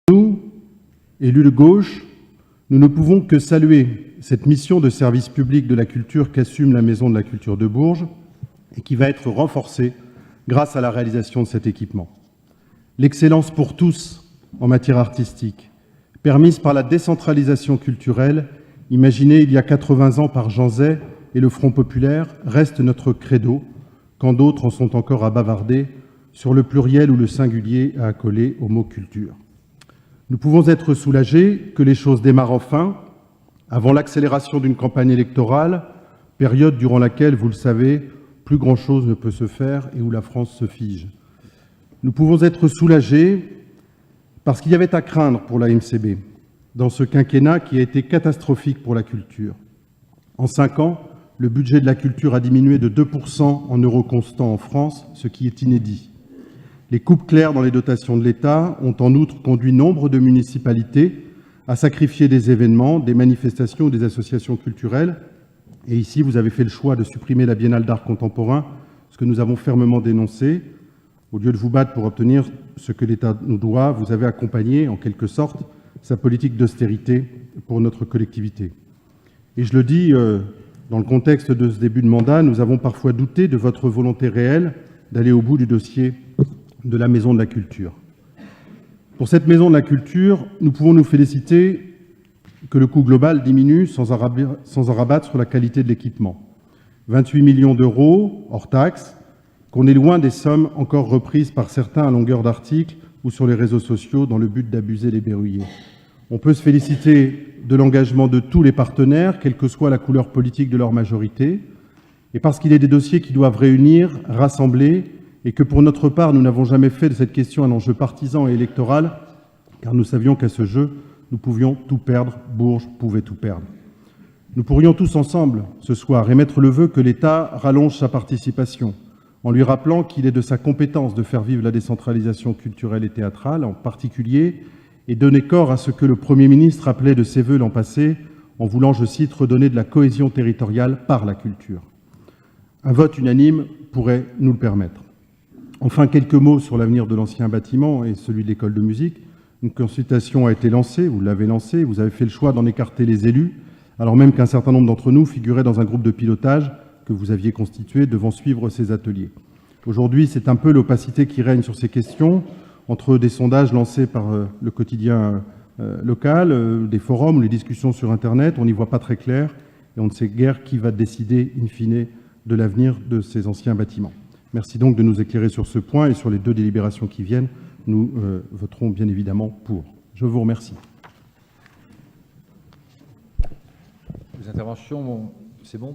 Nous, élus de gauche, nous ne pouvons que saluer cette mission de service public de la culture qu'assume la Maison de la Culture de Bourges et qui va être renforcée grâce à la réalisation de cet équipement. L'excellence pour tous en matière artistique, permise par la décentralisation culturelle, imaginée il y a 80 ans par Jean Zay et le Front populaire, reste notre credo, quand d'autres en sont encore à bavarder sur le pluriel ou le singulier à accoler au mot culture. Nous pouvons être soulagés que les choses démarrent enfin, avant l'accélération d'une campagne électorale, période durant laquelle, vous le savez, plus grand-chose ne peut se faire et où la France se fige. Nous pouvons être soulagés parce qu'il y avait à craindre pour la MCB dans ce quinquennat qui a été catastrophique pour la culture. En 5 ans, le budget de la culture a diminué de 2% en euros constants en France, ce qui est inédit. Les coupes claires dans les dotations de l'État ont en outre conduit nombre de municipalités à sacrifier des événements, des manifestations ou des associations culturelles. Et ici, vous avez fait le choix de supprimer la Biennale d'art contemporain, ce que nous avons fermement dénoncé. Au lieu de vous battre pour obtenir ce que l'État nous doit, vous avez accompagné, en quelque sorte, sa politique d'austérité pour notre collectivité. Et je le dis, dans le contexte de ce début de mandat, nous avons parfois douté de votre volonté réelle d'aller au bout du dossier de la Maison de la Culture. Pour cette Maison de la Culture, nous pouvons nous féliciter que le coût global diminue sans en rabattre sur la qualité de l'équipement. 28 millions d'euros, hors taxes, qu'on est loin des sommes encore reprises par certains à longueur d'articles ou sur les réseaux sociaux dans le but d'abuser les berruyers. On peut se féliciter de l'engagement de tous les partenaires, quelle que soit la couleur politique de leur majorité, et parce qu'il est des dossiers qui doivent réunir, rassembler, et que pour notre part, nous n'avons jamais fait de cette question un enjeu partisan et électoral, car nous savions qu'à ce jeu, nous pouvions tout perdre, Bourges pouvait tout perdre. Nous pourrions tous ensemble, ce soir, émettre le vœu que l'État rallonge sa participation, en lui rappelant qu'il est de sa compétence de faire vivre la décentralisation culturelle et théâtrale, en particulier, et donner corps à ce que le Premier ministre appelait de ses vœux l'an passé, en voulant, je cite, redonner de la cohésion territoriale par la culture. Un vote unanime pourrait nous le permettre. Enfin, quelques mots sur l'avenir de l'ancien bâtiment et celui de l'école de musique. Une consultation a été lancée, vous l'avez lancée, vous avez fait le choix d'en écarter les élus, alors même qu'un certain nombre d'entre nous figuraient dans un groupe de pilotage que vous aviez constitué devant suivre ces ateliers. Aujourd'hui, c'est un peu l'opacité qui règne sur ces questions, entre des sondages lancés par le quotidien local, des forums ou les discussions sur Internet, on n'y voit pas très clair et on ne sait guère qui va décider, in fine, de l'avenir de ces anciens bâtiments. Merci donc de nous éclairer sur ce point et sur les 2 délibérations qui viennent. Nous voterons bien évidemment pour. Je vous remercie. Les interventions, c'est bon ?